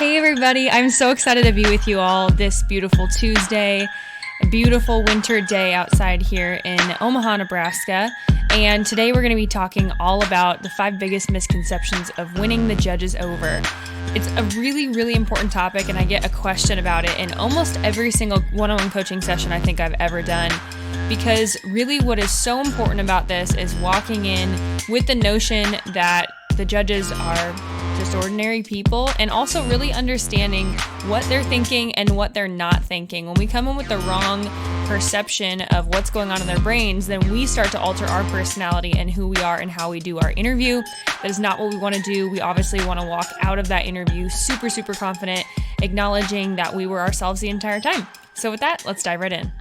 Hey everybody, I'm so excited to be with you all this beautiful Tuesday, a beautiful winter day outside here in Omaha, Nebraska. And today we're going to be talking all about the 5 biggest misconceptions of winning the judges over. It's a really, really important topic, and I get a question about it in almost every single one-on-one coaching session I think I've ever done. Because really what is so important about this is walking in with the notion that the judges are just ordinary people, and also really understanding what they're thinking and what they're not thinking. When we come in with the wrong perception of what's going on in their brains, then we start to alter our personality and who we are and how we do our interview. That is not what we want to do. We obviously want to walk out of that interview super, super confident, acknowledging that we were ourselves the entire time. So with that, let's dive right in.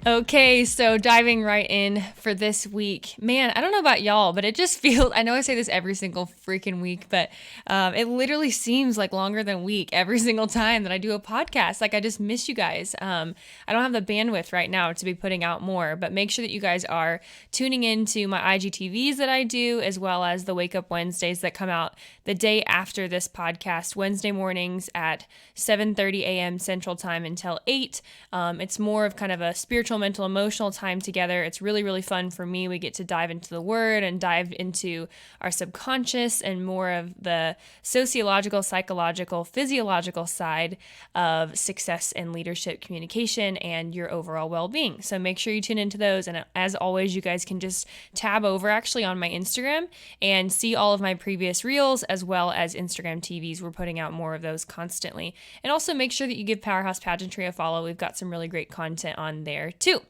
Okay, so diving right in for this week. Man, I don't know about y'all, but it just feels, I know I say this every single freaking week, but it literally seems like longer than a week every single time that I do a podcast. Like, I just miss you guys. I don't have the bandwidth right now to be putting out more, but make sure that you guys are tuning into my IGTVs that I do, as well as the Wake Up Wednesdays that come out the day after this podcast, Wednesday mornings at 7:30 a.m. Central Time until 8. It's more of kind of a spiritual, mental, emotional time together. It's really, really fun for me. We get to dive into the word and dive into our subconscious and more of the sociological, psychological, physiological side of success and leadership communication and your overall well-being. So make sure you tune into those. And as always, you guys can just tab over actually on my Instagram and see all of my previous reels, as well as Instagram TVs. We're putting out more of those constantly. And also make sure that you give Powerhouse Pageantry a follow. We've got some really great content on there too.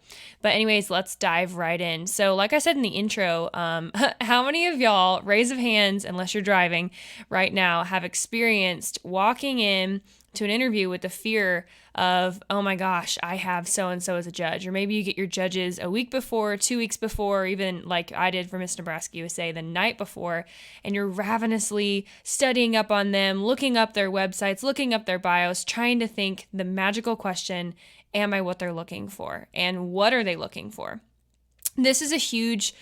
But anyways, let's dive right in. So like I said in the intro, how many of y'all, raise of hands, unless you're driving right now, have experienced walking in to an interview with the fear of, oh my gosh, I have so-and-so as a judge? Or maybe you get your judges a week before, 2 weeks before, or even like I did for Miss Nebraska USA the night before, and you're ravenously studying up on them, looking up their websites, looking up their bios, trying to think the magical question, am I what they're looking for? And what are they looking for? This is a huge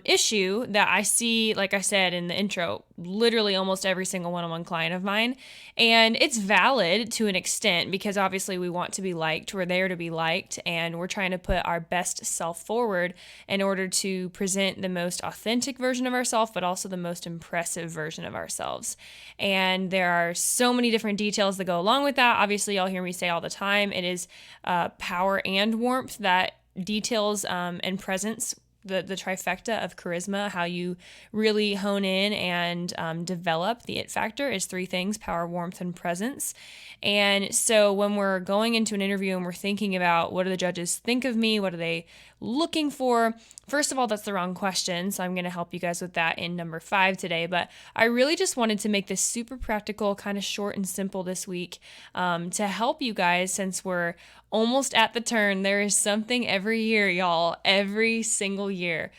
issue that I see, like I said in the intro, literally almost every single one-on-one client of mine. And it's valid to an extent, because obviously we want to be liked. We're there to be liked, and we're trying to put our best self forward in order to present the most authentic version of ourselves, but also the most impressive version of ourselves. And there are so many different details that go along with that. Obviously, y'all hear me say all the time, it is power and warmth that details and presence, the trifecta of charisma. How you really hone in and develop the it factor is 3 things: power, warmth, and presence. And so when we're going into an interview and we're thinking about what do the judges think of me, what are they looking for, first of all, that's the wrong question. So I'm going to help you guys with that in number 5 today. But I really just wanted to make this super practical, kind of short and simple this week to help you guys, since we're almost at the turn. There is something every year, y'all, every single year,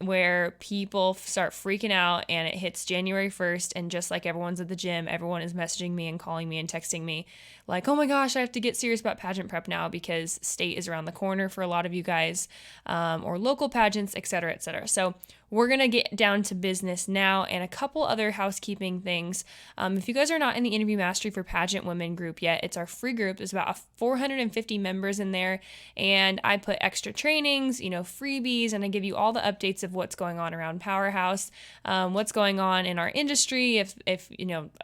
where people start freaking out, and it hits January 1st. And just like everyone's at the gym, everyone is messaging me and calling me and texting me like, oh my gosh, I have to get serious about pageant prep now because state is around the corner for a lot of you guys, or local pageants, et cetera, et cetera. So we're going to get down to business now, and a couple other housekeeping things. If you guys are not in the Interview Mastery for Pageant Women group yet, it's our free group. There's about 450 members in there, and I put extra trainings, freebies, and I give you all the updates of what's going on around Powerhouse, what's going on in our industry, if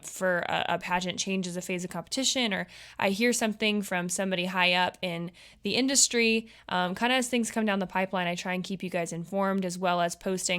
for a pageant changes a phase of competition, or I hear something from somebody high up in the industry, kind of as things come down the pipeline, I try and keep you guys informed, as well as posting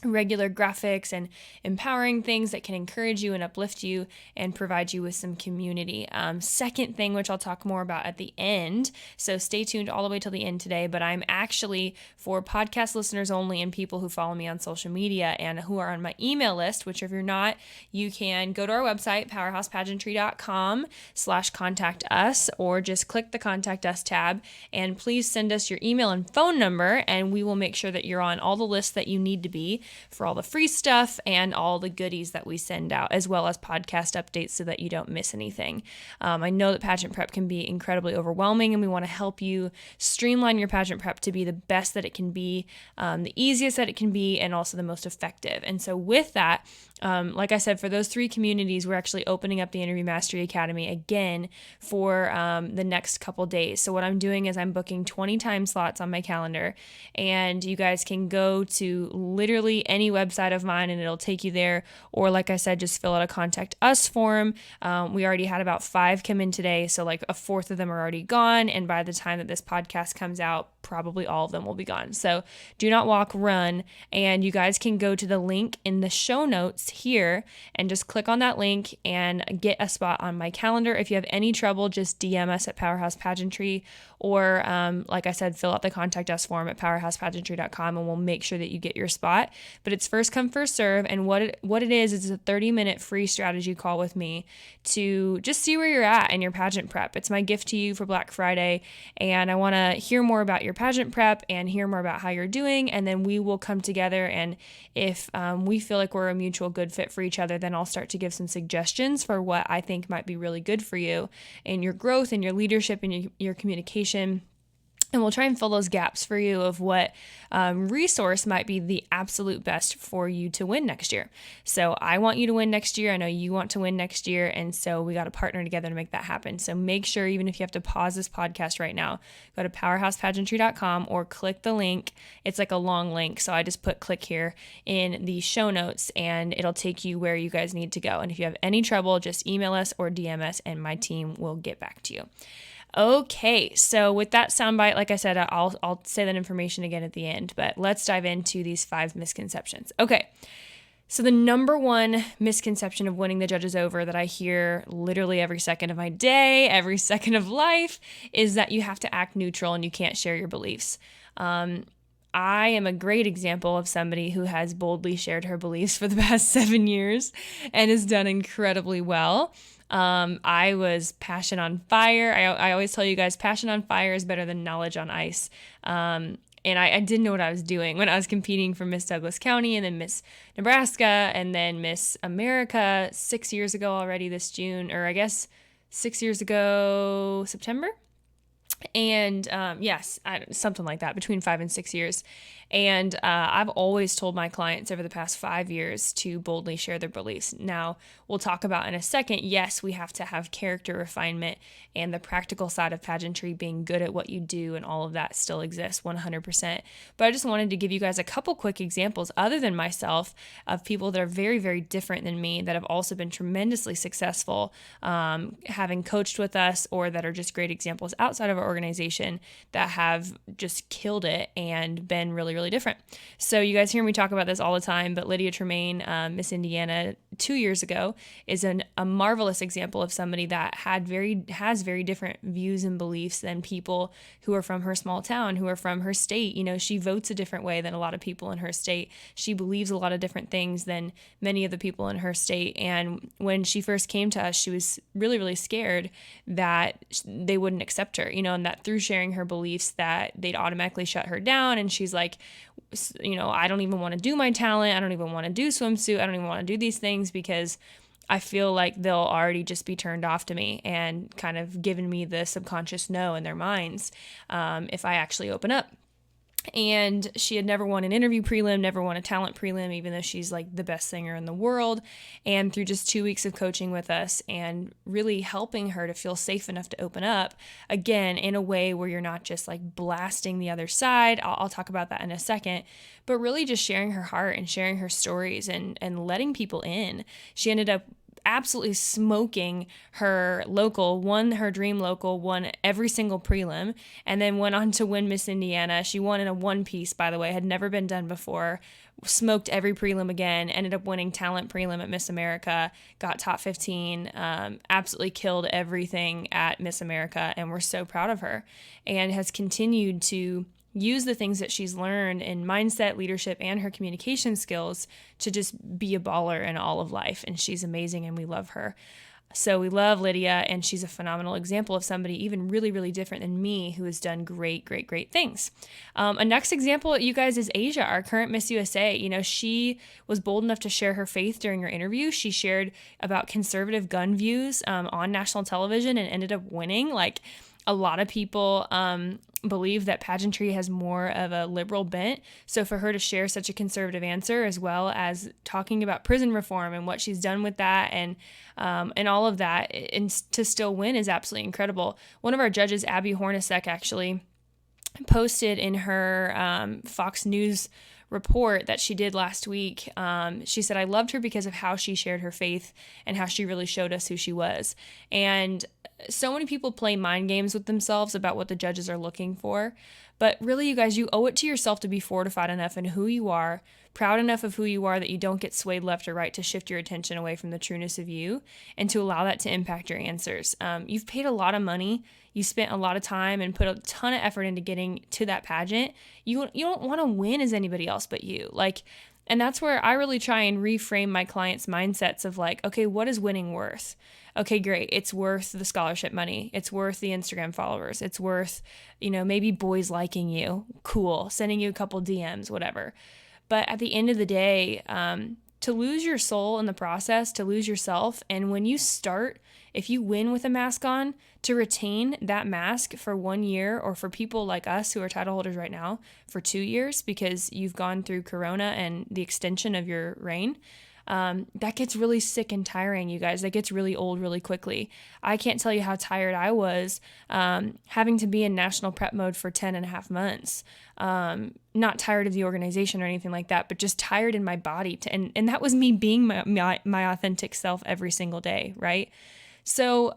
regular graphics and empowering things that can encourage you and uplift you and provide you with some community. Second thing, which I'll talk more about at the end, so stay tuned all the way till the end today, but I'm actually, for podcast listeners only and people who follow me on social media and who are on my email list, which if you're not, you can go to our website, powerhousepageantry.com/contact us, or just click the contact us tab, and please send us your email and phone number, and we will make sure that you're on all the lists that you need to be. for all the free stuff and all the goodies that we send out, as well as podcast updates so that you don't miss anything. I know that pageant prep can be incredibly overwhelming, and we want to help you streamline your pageant prep to be the best that it can be, the easiest that it can be, and also the most effective. And so with that, like I said, for those 3 communities, we're actually opening up the Interview Mastery Academy again for the next couple days. So what I'm doing is I'm booking 20 time slots on my calendar, and you guys can go to literally any website of mine and it'll take you there. Or like I said, just fill out a contact us form. We already had about 5 come in today, so like a fourth of them are already gone. And by the time that this podcast comes out, probably all of them will be gone. So do not walk, run. And you guys can go to the link in the show notes here and just click on that link and get a spot on my calendar. If you have any trouble, just DM us at Powerhouse Pageantry, or like I said, fill out the contact us form at powerhousepageantry.com, and we'll make sure that you get your spot. But it's first come, first serve. And what it is a 30-minute free strategy call with me to just see where you're at in your pageant prep. It's my gift to you for Black Friday, and I want to hear more about your pageant prep and hear more about how you're doing, and then we will come together, and if we feel like we're a mutual good fit for each other, then I'll start to give some suggestions for what I think might be really good for you in your growth and your leadership and your communication. And we'll try and fill those gaps for you of what resource might be the absolute best for you to win next year. So I want you to win next year. I know you want to win next year. And so we got to partner together to make that happen. So make sure, even if you have to pause this podcast right now, go to powerhousepageantry.com or click the link. It's like a long link. So I just put click here in the show notes and it'll take you where you guys need to go. And if you have any trouble, just email us or DM us and my team will get back to you. Okay, so with that soundbite, like I said, I'll say that information again at the end, but let's dive into these 5 misconceptions. Okay, so the number one misconception of winning the judges over that I hear literally every second of my day, every second of life, is that you have to act neutral and you can't share your beliefs. I am a great example of somebody who has boldly shared her beliefs for the past 7 years and has done incredibly well. I was passion on fire. I always tell you guys, passion on fire is better than knowledge on ice. And I didn't know what I was doing when I was competing for Miss Douglas County and then Miss Nebraska and then Miss America 6 years ago already this June, or I guess 6 years ago, September. And yes, something like that, between 5 and 6 years. And I've always told my clients over the past 5 years to boldly share their beliefs. Now, we'll talk about in a second, yes, we have to have character refinement and the practical side of pageantry, being good at what you do, and all of that still exists 100%. But I just wanted to give you guys a couple quick examples, other than myself, of people that are very, very different than me that have also been tremendously successful, having coached with us, or that are just great examples outside of our organization that have just killed it and been really, really different. So you guys hear me talk about this all the time, but Lydia Tremaine, Miss Indiana 2 years ago, is a marvelous example of somebody that has very different views and beliefs than people who are from her small town, who are from her state. You know, she votes a different way than a lot of people in her state. She believes a lot of different things than many of the people in her state. And when she first came to us, she was really, really scared that they wouldn't accept her, you know, and that through sharing her beliefs that they'd automatically shut her down. And she's like, you know, I don't even want to do my talent. I don't even want to do swimsuit. I don't even want to do these things because I feel like they'll already just be turned off to me and kind of given me the subconscious no in their minds if I actually open up. And she had never won an interview prelim, never won a talent prelim, even though she's like the best singer in the world. And through just 2 weeks of coaching with us and really helping her to feel safe enough to open up, again, in a way where you're not just like blasting the other side. I'll talk about that in a second, but really just sharing her heart and sharing her stories and letting people in. She ended up absolutely smoking her local, won her dream local, won every single prelim, and then went on to win Miss Indiana. She won in a one piece, by the way, had never been done before, smoked every prelim again, ended up winning talent prelim at Miss America, got top 15, absolutely killed everything at Miss America, and we're so proud of her, and has continued to use the things that she's learned in mindset, leadership, and her communication skills to just be a baller in all of life. And she's amazing and we love her. So we love Lydia, and she's a phenomenal example of somebody even really, really different than me who has done great, great, great things. A next example, you guys, is Asia, our current Miss USA. She was bold enough to share her faith during her interview. She shared about conservative gun views on national television and ended up winning. Like, a lot of people believe that pageantry has more of a liberal bent. So for her to share such a conservative answer, as well as talking about prison reform and what she's done with that and all of that, and to still win, is absolutely incredible. One of our judges, Abby Hornacek, actually posted in her Fox News report that she did last week. She said, "I loved her because of how she shared her faith and how she really showed us who she was." And so many people play mind games with themselves about what the judges are looking for. But really, you guys, you owe it to yourself to be fortified enough in who you are, proud enough of who you are that you don't get swayed left or right to shift your attention away from the trueness of you, and to allow that to impact your answers. You've paid a lot of money. You spent a lot of time and put a ton of effort into getting to that pageant. You don't want to win as anybody else but you. And that's where I really try and reframe my clients' mindsets of like, okay, what is winning worth? Okay, great. It's worth the scholarship money. It's worth the Instagram followers. It's worth, maybe boys liking you. Cool. Sending you a couple DMs, whatever. But at the end of the day, to lose your soul in the process, to lose yourself. And when you start, if you win with a mask on, to retain that mask for 1 year, or for people like us who are title holders right now for 2 years because you've gone through Corona and the extension of your reign, that gets really sick and tiring, you guys. That gets really old really quickly. I can't tell you how tired I was having to be in national prep mode for 10 and a half months. Not tired of the organization or anything like that, but just tired in my body. And that was me being my authentic self every single day, right? So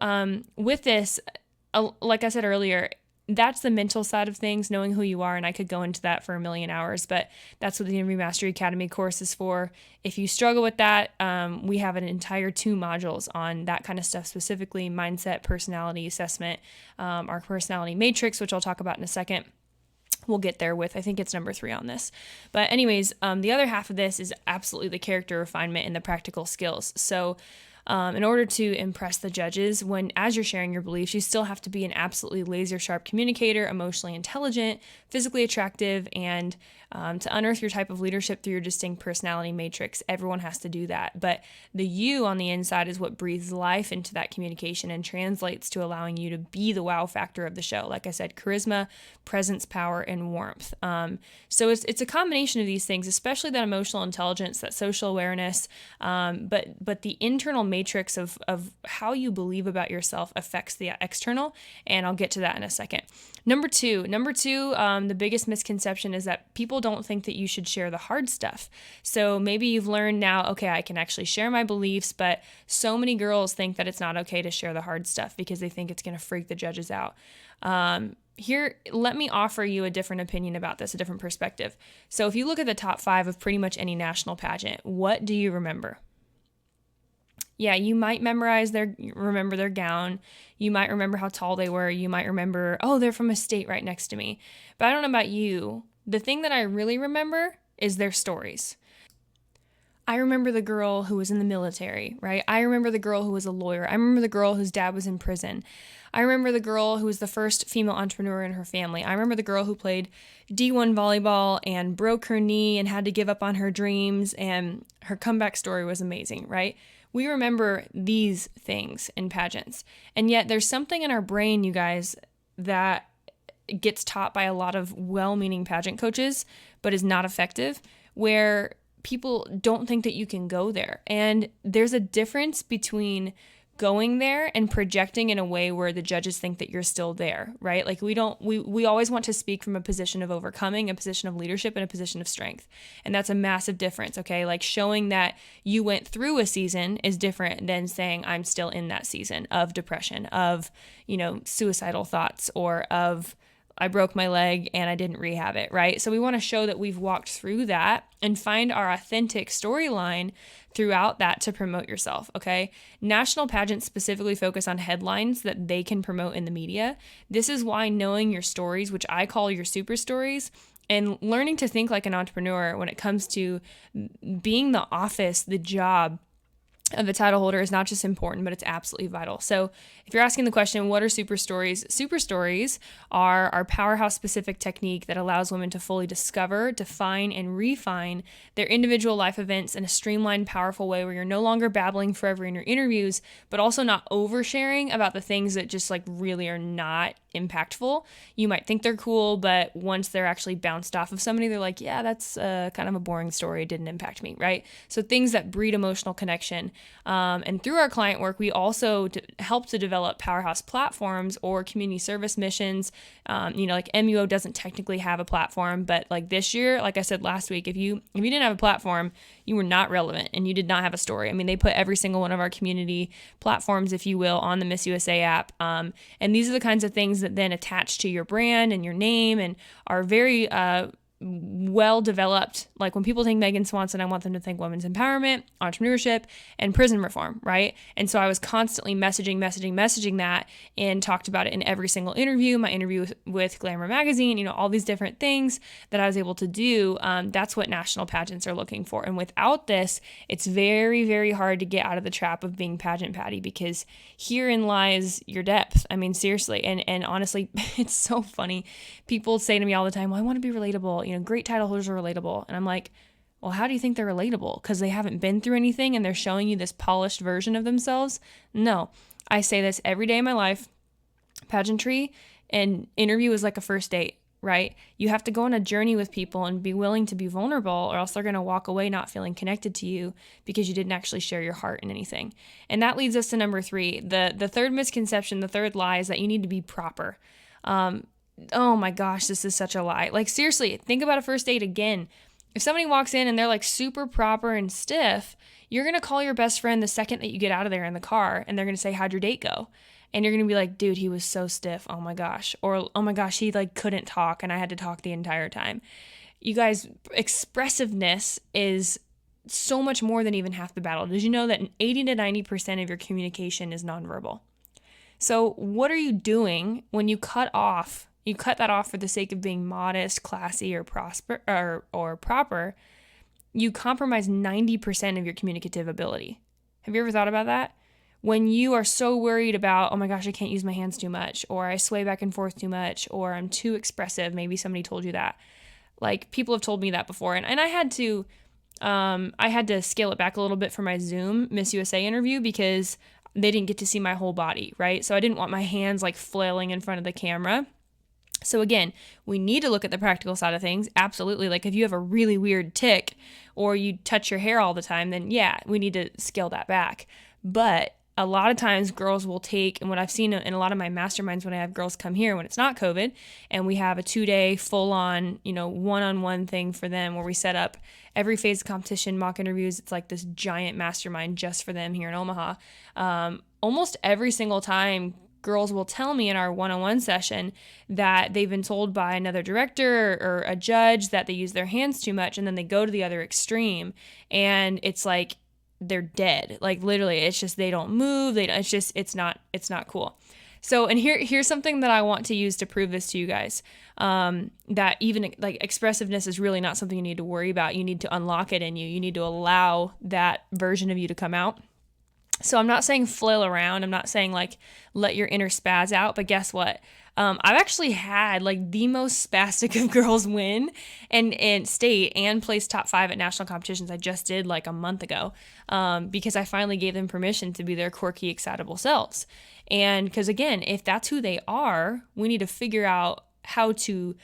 with this, like I said earlier, that's the mental side of things, knowing who you are. And I could go into that for a million hours, but that's what the Interview Mastery Academy course is for. If you struggle with that, we have an entire 2 modules on that kind of stuff, specifically mindset, personality assessment, our personality matrix, which I'll talk about in a second. We'll get there with, I think it's number 3 on this. But anyways, the other half of this is absolutely the character refinement and the practical skills. So in order to impress the judges, as you're sharing your beliefs, you still have to be an absolutely laser sharp communicator, emotionally intelligent, physically attractive, and to unearth your type of leadership through your distinct personality matrix. Everyone has to do that. But the you on the inside is what breathes life into that communication and translates to allowing you to be the wow factor of the show. Like I said, charisma, presence, power, and warmth. So it's a combination of these things, especially that emotional intelligence, that social awareness, but the internal matrix of how you believe about yourself affects the external, and I'll get to that in a second. Number two, the biggest misconception is that people don't think that you should share the hard stuff. So maybe you've learned now, okay, I can actually share my beliefs, but so many girls think that it's not okay to share the hard stuff because they think it's going to freak the judges out. Here, let me offer you a different opinion about this, a different perspective. So if you look at the top 5 of pretty much any national pageant, what do you remember? Yeah, you might remember their gown. You might remember how tall they were. You might remember, oh, they're from a state right next to me. But I don't know about you. The thing that I really remember is their stories. I remember the girl who was in the military, right? I remember the girl who was a lawyer. I remember the girl whose dad was in prison. I remember the girl who was the first female entrepreneur in her family. I remember the girl who played D1 volleyball and broke her knee and had to give up on her dreams, and her comeback story was amazing, right? We remember these things in pageants. And yet there's something in our brain, you guys, that gets taught by a lot of well-meaning pageant coaches, but is not effective, where people don't think that you can go there. And there's a difference between going there and projecting in a way where the judges think that you're still there, right? Like we always want to speak from a position of overcoming, a position of leadership, and a position of strength. And that's a massive difference, okay? Like showing that you went through a season is different than saying I'm still in that season of depression, of, suicidal thoughts, or of I broke my leg and I didn't rehab it, right? So we want to show that we've walked through that and find our authentic storyline throughout that to promote yourself, okay? National pageants specifically focus on headlines that they can promote in the media. This is why knowing your stories, which I call your super stories, and learning to think like an entrepreneur when it comes to being the office, the job, of a title holder is not just important, but it's absolutely vital. So if you're asking the question, what are super stories? Super stories are our powerhouse specific technique that allows women to fully discover, define, and refine their individual life events in a streamlined, powerful way where you're no longer babbling forever in your interviews, but also not oversharing about the things that just like really are not impactful. You might think they're cool, but once they're actually bounced off of somebody, they're like, yeah, that's kind of a boring story. It didn't impact me, right? So things that breed emotional connection. And through our client work, we also help to develop powerhouse platforms or community service missions. Like MUO doesn't technically have a platform, but like this year, like I said last week, if you didn't have a platform, you were not relevant and you did not have a story. I mean, they put every single one of our community platforms, if you will, on the Miss USA app. And these are the kinds of things that then attach to your brand and your name and are very well developed. Like when people think Megan Swanson, I want them to think women's empowerment, entrepreneurship, and prison reform, right? And so I was constantly messaging that and talked about it in every single interview, my interview with Glamour Magazine, all these different things that I was able to do. That's what national pageants are looking for. And without this, it's very, very hard to get out of the trap of being pageant patty, because herein lies your depth. I mean, seriously. And honestly, it's so funny. People say to me all the time, well, I want to be relatable. Great title holders are relatable. And I'm like, well, how do you think they're relatable? Because they haven't been through anything and they're showing you this polished version of themselves? No, I say this every day of my life. Pageantry and interview is like a first date, right? You have to go on a journey with people and be willing to be vulnerable, or else they're going to walk away not feeling connected to you because you didn't actually share your heart in anything. And that leads us to number 3. The third misconception, the third lie, is that you need to be proper. Oh my gosh, this is such a lie. Like seriously, think about a first date again. If somebody walks in and they're like super proper and stiff, you're going to call your best friend the second that you get out of there in the car, and they're going to say, how'd your date go? And you're going to be like, dude, he was so stiff. Oh my gosh. Or, oh my gosh, he like couldn't talk and I had to talk the entire time. You guys, expressiveness is so much more than even half the battle. Did you know that 80 to 90% of your communication is nonverbal? So what are you doing when you cut that off for the sake of being modest, classy, or proper? You compromise 90% of your communicative ability. Have you ever thought about that? When you are so worried about, oh my gosh, I can't use my hands too much, or I sway back and forth too much, or I'm too expressive. Maybe somebody told you that. Like people have told me that before, and I had to scale it back a little bit for my Zoom Miss USA interview because they didn't get to see my whole body, right? So I didn't want my hands like flailing in front of the camera. So again, we need to look at the practical side of things. Absolutely. Like if you have a really weird tic or you touch your hair all the time, then yeah, we need to scale that back. But a lot of times girls will take, and what I've seen in a lot of my masterminds when I have girls come here when it's not COVID, and we have a 2-day full-on, one-on-one thing for them where we set up every phase of competition, mock interviews. It's like this giant mastermind just for them here in Omaha. Almost every single time, girls will tell me in our one-on-one session that they've been told by another director or a judge that they use their hands too much, and then they go to the other extreme, and it's like they're dead. Like literally, it's just they don't move. It's not cool. So, and here's something that I want to use to prove this to you guys. That even like expressiveness is really not something you need to worry about. You need to unlock it in you. You need to allow that version of you to come out. So I'm not saying flail around. I'm not saying like let your inner spaz out, but guess what? I've actually had like the most spastic of girls win and state and place top 5 at national competitions. I just did like a month ago because I finally gave them permission to be their quirky, excitable selves. And because again, if that's who they are, we need to figure out how to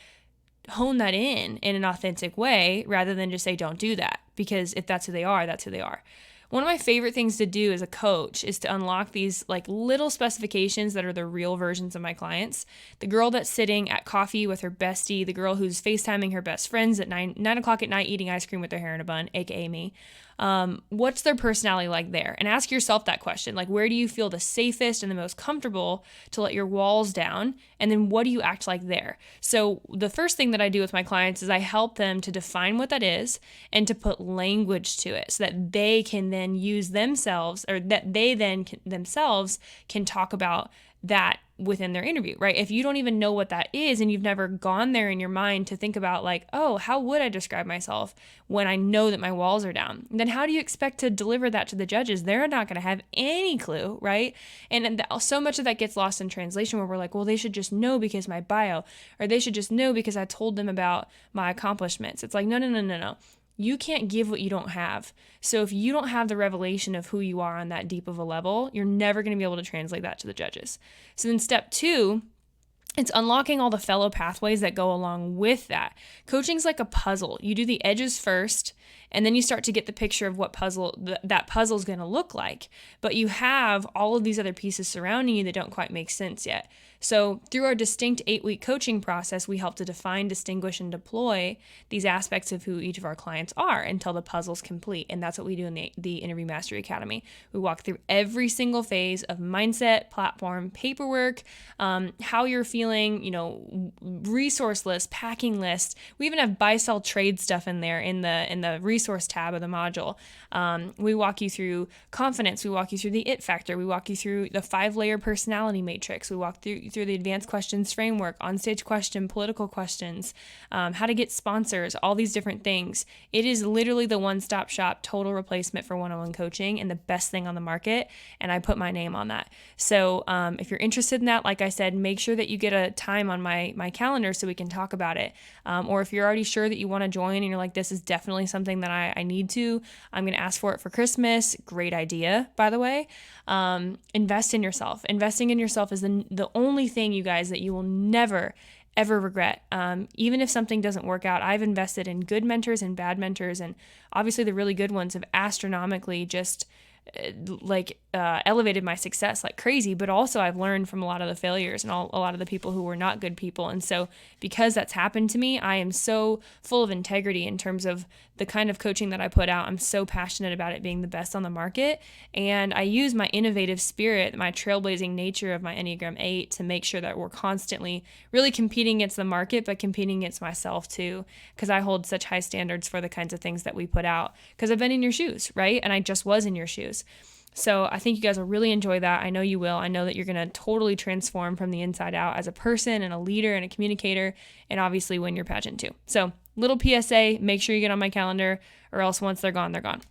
hone that in an authentic way rather than just say, don't do that. Because if that's who they are, that's who they are. One of my favorite things to do as a coach is to unlock these like little specifications that are the real versions of my clients. The girl that's sitting at coffee with her bestie, the girl who's FaceTiming her best friends at 9 o'clock at night eating ice cream with their hair in a bun, aka me. What's their personality like there? And ask yourself that question. Like, where do you feel the safest and the most comfortable to let your walls down? And then what do you act like there? So the first thing that I do with my clients is I help them to define what that is and to put language to it so that they can then use themselves, or that they then themselves can talk about that within their interview, right? If you don't even know what that is and you've never gone there in your mind to think about like, oh, how would I describe myself when I know that my walls are down? Then how do you expect to deliver that to the judges? They're not going to have any clue, right? And so much of that gets lost in translation where we're like, well, they should just know because my bio, or they should just know because I told them about my accomplishments. It's like, no. You can't give what you don't have. So if you don't have the revelation of who you are on that deep of a level, you're never going to be able to translate that to the judges. So then step 2, it's unlocking all the fellow pathways that go along with that. Coaching's like a puzzle. You do the edges first, and then you start to get the picture of what that puzzle's going to look like. But you have all of these other pieces surrounding you that don't quite make sense yet. So through our distinct 8-week coaching process, we help to define, distinguish, and deploy these aspects of who each of our clients are until the puzzle's complete. And that's what we do in the Interview Mastery Academy. We walk through every single phase of mindset, platform, paperwork, how you're feeling, resource list, packing list. We even have buy-sell trade stuff in there in the resource tab of the module. We walk you through confidence. We walk you through the it factor. We walk you through the 5-layer personality matrix. We walk through the advanced questions framework, on-stage question, political questions, how to get sponsors, all these different things. It is literally the one-stop shop total replacement for one-on-one coaching and the best thing on the market. And I put my name on that. So if you're interested in that, like I said, make sure that you get a time on my calendar so we can talk about it. Or if you're already sure that you want to join and you're like, this is definitely something that I need to, I'm going to ask for it for Christmas. Great idea, by the way. Invest in yourself. Investing in yourself is the only thing, you guys, that you will never, ever regret. Even if something doesn't work out, I've invested in good mentors and bad mentors. And obviously the really good ones have astronomically just elevated my success like crazy, but also I've learned from a lot of the failures and a lot of the people who were not good people. And so because that's happened to me, I am so full of integrity in terms of the kind of coaching that I put out. I'm so passionate about it being the best on the market. And I use my innovative spirit, my trailblazing nature of my Enneagram 8 to make sure that we're constantly really competing against the market, but competing against myself too, because I hold such high standards for the kinds of things that we put out because I've been in your shoes, right? And I just was in your shoes. So I think you guys will really enjoy that. I know you will. I know that you're going to totally transform from the inside out as a person and a leader and a communicator, and obviously win your pageant too. So little PSA, make sure you get on my calendar, or else once they're gone, they're gone.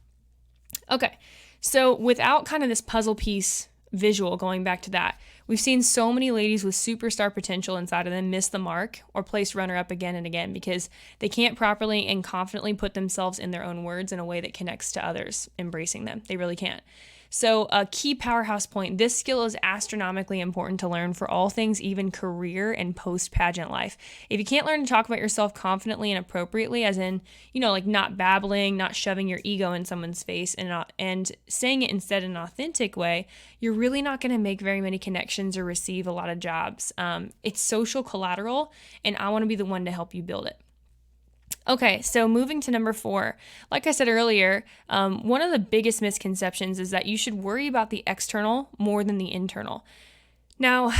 Okay, so without kind of this puzzle piece visual, going back to that, we've seen so many ladies with superstar potential inside of them miss the mark or place runner-up again and again because they can't properly and confidently put themselves in their own words in a way that connects to others, embracing them. They really can't. So a key powerhouse point, this skill is astronomically important to learn for all things, even career and post-pageant life. If you can't learn to talk about yourself confidently and appropriately, as in, like not babbling, not shoving your ego in someone's face and saying it instead in an authentic way, you're really not going to make very many connections or receive a lot of jobs. It's social collateral, and I want to be the one to help you build it. Okay, so moving to number 4, like I said earlier, one of the biggest misconceptions is that you should worry about the external more than the internal. Now,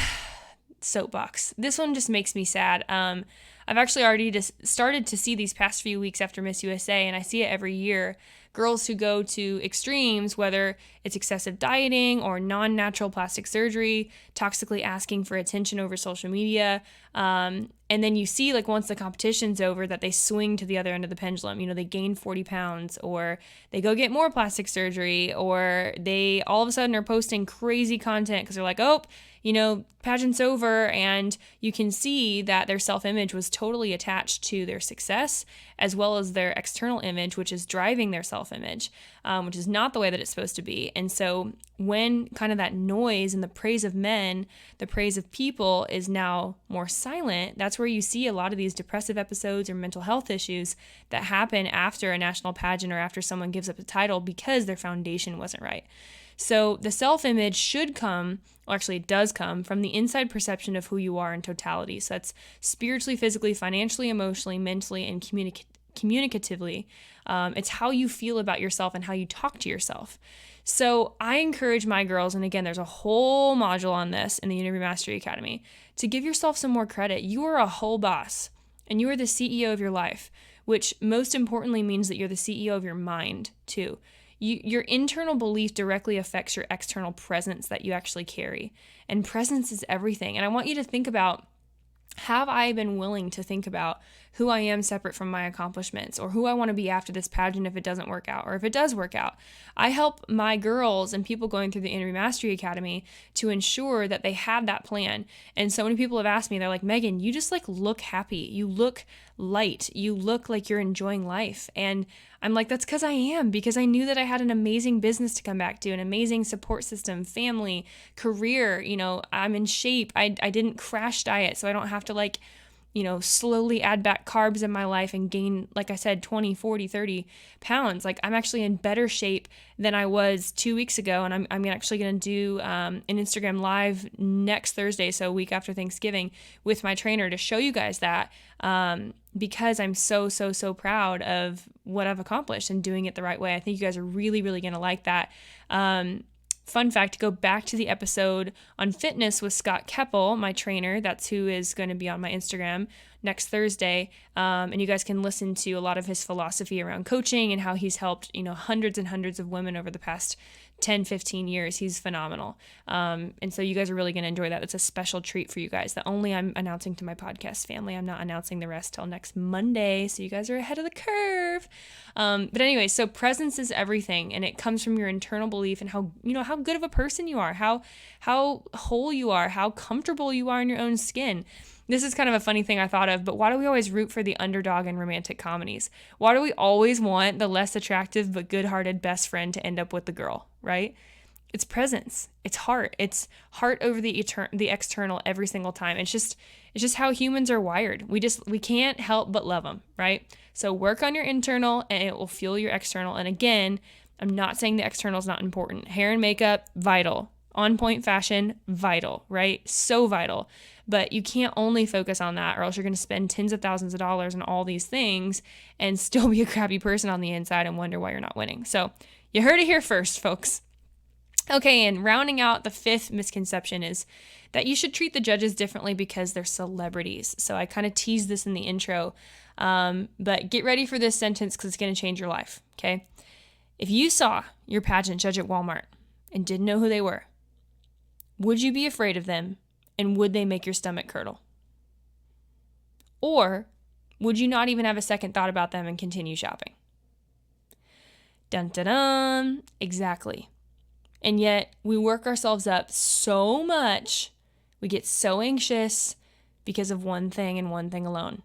soapbox. This one just makes me sad. I've actually already just started to see these past few weeks after Miss USA, and I see it every year. Girls who go to extremes, whether it's excessive dieting or non-natural plastic surgery, toxically asking for attention over social media, and then you see like once the competition's over that they swing to the other end of the pendulum. They gain 40 pounds or they go get more plastic surgery, or they all of a sudden are posting crazy content because they're like, oh, pageant's over, and you can see that their self-image was totally attached to their success as well as their external image, which is driving their self-image, which is not the way that it's supposed to be. And so when kind of that noise and the praise of men, the praise of people is now more silent, that's where you see a lot of these depressive episodes or mental health issues that happen after a national pageant or after someone gives up a title because their foundation wasn't right. So the self-image should come, well, actually it does come from the inside perception of who you are in totality. So that's spiritually, physically, financially, emotionally, mentally, and communicatively. It's how you feel about yourself and how you talk to yourself. So I encourage my girls, and again, there's a whole module on this in the Interview Mastery Academy, to give yourself some more credit. You are a whole boss, and you are the CEO of your life, which most importantly means that you're the CEO of your mind too. Your internal belief directly affects your external presence that you actually carry. And presence is everything. And I want you to think about, have I been willing to think about who I am separate from my accomplishments, or who I want to be after this pageant if it doesn't work out, or if it does work out? I help my girls and people going through the Interview Mastery Academy to ensure that they have that plan. And so many people have asked me, they're like, Megan, you just look happy. You look light. You look like you're enjoying life. And I'm like, that's because I am, because I knew that I had an amazing business to come back to, an amazing support system, family, career. I'm in shape. I didn't crash diet, so I don't have to slowly add back carbs in my life and gain, like I said, 20, 40, 30 pounds. I'm actually in better shape than I was 2 weeks ago. And I'm actually going to do an Instagram live next Thursday, so a week after Thanksgiving, with my trainer to show you guys that, because I'm so, so, so proud of what I've accomplished and doing it the right way. I think you guys are really, really going to like that. Fun fact, go back to the episode on fitness with Scott Keppel, my trainer. That's who is going to be on my Instagram next Thursday. And you guys can listen to a lot of his philosophy around coaching and how he's helped, hundreds and hundreds of women over the past 10, 15 years. He's phenomenal. And so you guys are really going to enjoy that. It's a special treat for you guys that only I'm announcing to my podcast family. I'm not announcing the rest till next Monday. So you guys are ahead of the curve. But anyway, so presence is everything. And it comes from your internal belief and how good of a person you are, how whole you are, how comfortable you are in your own skin. This is kind of a funny thing I thought of, but why do we always root for the underdog in romantic comedies? Why do we always want the less attractive but good-hearted best friend to end up with the girl, right? It's presence. It's heart. It's heart over the external every single time. It's just how humans are wired. We can't help but love them, right? So work on your internal and it will fuel your external. And again, I'm not saying the external is not important. Hair and makeup, vital. On-point fashion, vital, right? So vital. But you can't only focus on that, or else you're going to spend tens of thousands of dollars on all these things and still be a crappy person on the inside and wonder why you're not winning. So you heard it here first, folks. Okay, and rounding out the fifth misconception is that you should treat the judges differently because they're celebrities. So I kind of teased this in the intro, but get ready for this sentence because it's going to change your life, okay? If you saw your pageant judge at Walmart and didn't know who they were, would you be afraid of them, and would they make your stomach curdle? Or would you not even have a second thought about them and continue shopping? Dun dun dun, exactly. And yet we work ourselves up so much, we get so anxious because of one thing and one thing alone: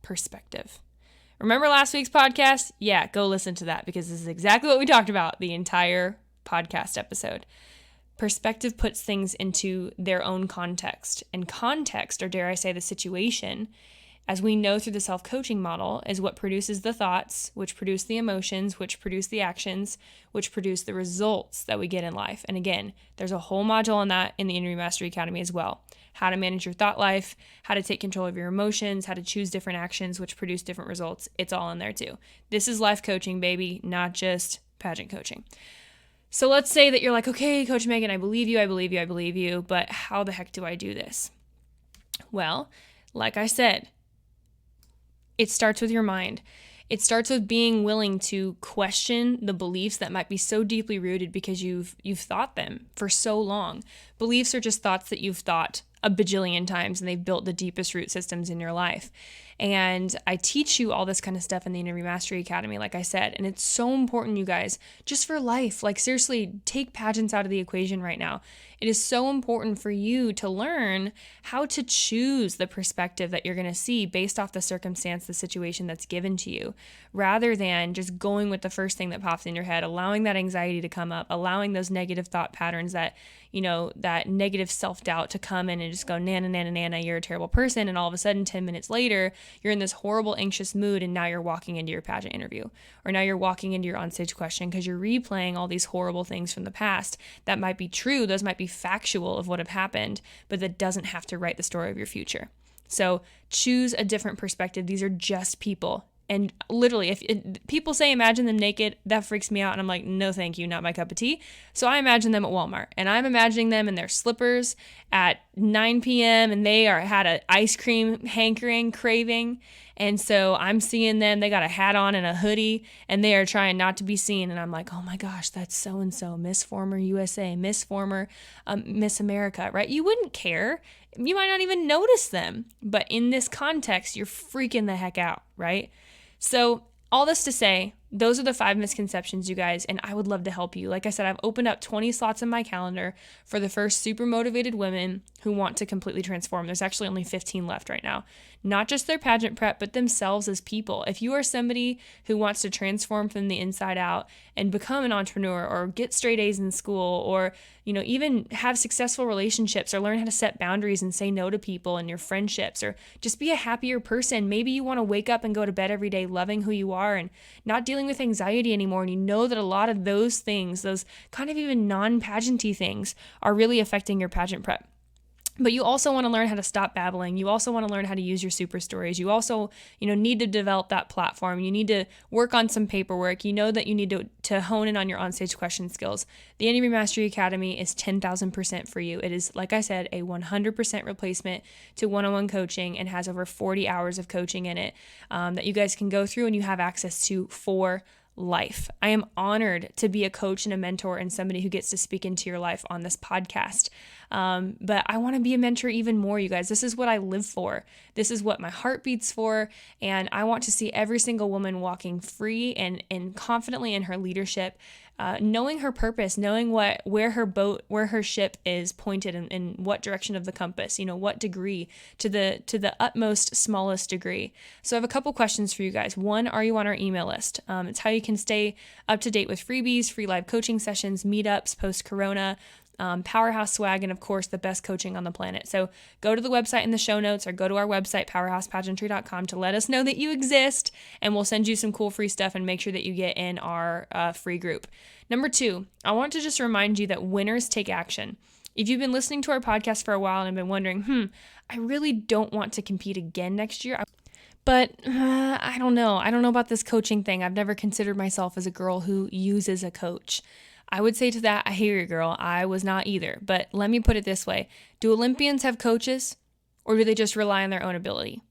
perspective. Remember last week's podcast? Yeah, go listen to that because this is exactly what we talked about the entire podcast episode. Perspective puts things into their own context. And context, or dare I say the situation, as we know through the self-coaching model, is what produces the thoughts, which produce the emotions, which produce the actions, which produce the results that we get in life. And again, there's a whole module on that in the Interview Mastery Academy as well. How to manage your thought life, how to take control of your emotions, how to choose different actions, which produce different results. It's all in there too. This is life coaching, baby, not just pageant coaching. So let's say that you're like, okay, Coach Megan, I believe you, but how the heck do I do this? Well, like I said, it starts with your mind. It starts with being willing to question the beliefs that might be so deeply rooted because you've thought them for so long. Beliefs are just thoughts that you've thought a bajillion times, and they've built the deepest root systems in your life. And I teach you all this kind of stuff in the Interview Mastery Academy, like I said, and it's so important, you guys, just for life. Seriously, take pageants out of the equation right now. It is so important for you to learn how to choose the perspective that you're going to see based off the circumstance, the situation that's given to you, rather than just going with the first thing that pops in your head, allowing that anxiety to come up, allowing those negative thought patterns, that negative self-doubt to come in and just go, nana, nana, nana, you're a terrible person. And all of a sudden, 10 minutes later, you're in this horrible, anxious mood, and now you're walking into your pageant interview, or now you're walking into your onstage question because you're replaying all these horrible things from the past that might be true. Those might be factual of what have happened, but that doesn't have to write the story of your future. So choose a different perspective. These are just people. And literally, if people say imagine them naked, that freaks me out. And I'm like, no, thank you, not my cup of tea. So I imagine them at Walmart, and I'm imagining them in their slippers at 9 p.m. and they had an ice cream hankering, craving, And so I'm seeing them, they got a hat on and a hoodie, and they are trying not to be seen. And I'm like, oh my gosh, that's so-and-so, Miss Former USA, Miss Former Miss America, right? You wouldn't care. You might not even notice them. But in this context, you're freaking the heck out, right? So all this to say, those are the 5 misconceptions, you guys, and I would love to help you. Like I said, I've opened up 20 slots in my calendar for the first super motivated women who want to completely transform. There's actually only 15 left right now. Not just their pageant prep, but themselves as people. If you are somebody who wants to transform from the inside out and become an entrepreneur or get straight A's in school or, even have successful relationships or learn how to set boundaries and say no to people in your friendships or just be a happier person. Maybe you want to wake up and go to bed every day loving who you are and not dealing with anxiety anymore. And you know that a lot of those things, those kind of even non-pageanty things, are really affecting your pageant prep. But you also want to learn how to stop babbling. You also want to learn how to use your super stories. You also, need to develop that platform. You need to work on some paperwork. You know that you need to hone in on your onstage question skills. The Enneagram Mastery Academy is 10,000% for you. It is, like I said, a 100% replacement to one-on-one coaching and has over 40 hours of coaching in it that you guys can go through and you have access to for life. I am honored to be a coach and a mentor and somebody who gets to speak into your life on this podcast. But I want to be a mentor even more, you guys. This is what I live for. This is what my heart beats for. And I want to see every single woman walking free and confidently in her leadership, knowing her purpose, knowing where her ship is pointed in what direction of the compass, what degree to the utmost smallest degree. So I have a couple questions for you guys. One, are you on our email list? It's how you can stay up to date with freebies, free live coaching sessions, meetups, post-corona, powerhouse swag, and of course the best coaching on the planet. So go to the website in the show notes or go to our website powerhousepageantry.com to let us know that you exist, and we'll send you some cool free stuff and make sure that you get in our free group. Number 2, I want to just remind you that winners take action. If you've been listening to our podcast for a while and have been wondering, I really don't want to compete again next year, but I don't know about this coaching thing. I've never considered myself as a girl who uses a coach. I would say to that, I hear you, girl. I was not either. But let me put it this way. Do Olympians have coaches, or do they just rely on their own ability?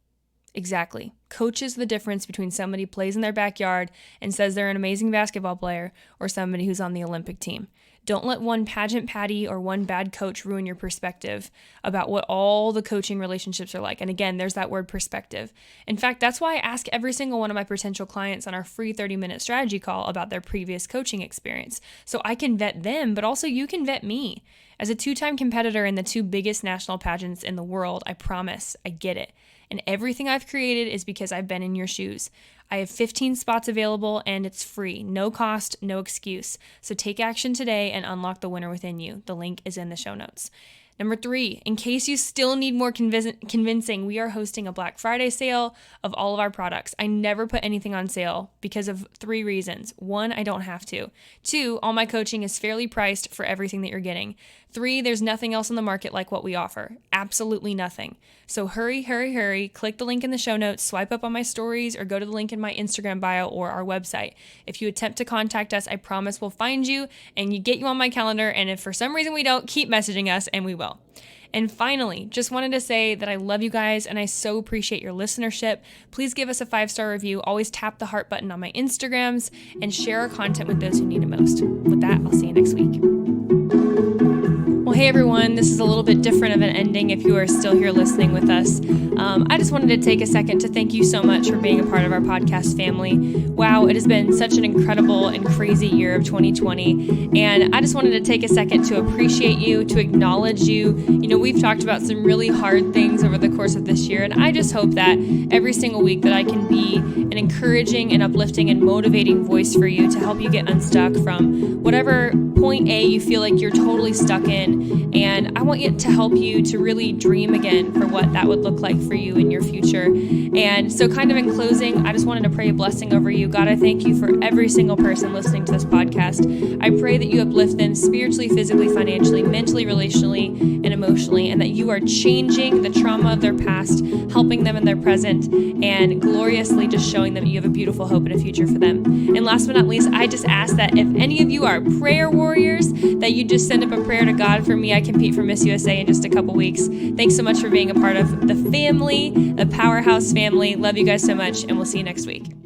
Exactly. Coach is the difference between somebody who plays in their backyard and says they're an amazing basketball player or somebody who's on the Olympic team. Don't let one pageant patty or one bad coach ruin your perspective about what all the coaching relationships are like. And again, there's that word perspective. In fact, that's why I ask every single one of my potential clients on our free 30-minute strategy call about their previous coaching experience. So I can vet them, but also you can vet me. As a 2-time competitor in the 2 biggest national pageants in the world, I promise I get it. And everything I've created is because I've been in your shoes. I have 15 spots available and it's free. No cost, no excuse. So take action today and unlock the winner within you. The link is in the show notes. Number 3, in case you still need more convincing, we are hosting a Black Friday sale of all of our products. I never put anything on sale because of 3 reasons. 1, I don't have to. 2, all my coaching is fairly priced for everything that you're getting. 3, there's nothing else on the market like what we offer. Absolutely nothing. So hurry. Click the link in the show notes, swipe up on my stories, or go to the link in my Instagram bio or our website. If you attempt to contact us, I promise we'll find you and get you on my calendar. And if for some reason we don't, keep messaging us and we will. And finally, just wanted to say that I love you guys and I so appreciate your listenership. Please give us a 5-star review. Always tap the heart button on my Instagrams and share our content with those who need it most. With that, I'll see you next week. Well, hey everyone, this is a little bit different of an ending if you are still here listening with us. I just wanted to take a second to thank you so much for being a part of our podcast family. Wow, it has been such an incredible and crazy year of 2020. And I just wanted to take a second to appreciate you, to acknowledge you. We've talked about some really hard things over the course of this year. And I just hope that every single week that I can be an encouraging and uplifting and motivating voice for you to help you get unstuck from whatever point A you feel like you're totally stuck in. And I want to help you to really dream again for what that would look like for you in your future. And so kind of in closing, I just wanted to pray a blessing over you. God, I thank you for every single person listening to this podcast. I pray that you uplift them spiritually, physically, financially, mentally, relationally, and and emotionally, and that you are changing the trauma of their past, helping them in their present, and gloriously just showing them that you have a beautiful hope and a future for them. And last but not least, I just ask that if any of you are prayer warriors, that you just send up a prayer to God for me. I compete for Miss USA in just a couple weeks. Thanks so much for being a part of the family, the Powerhouse family. Love you guys so much, and we'll see you next week.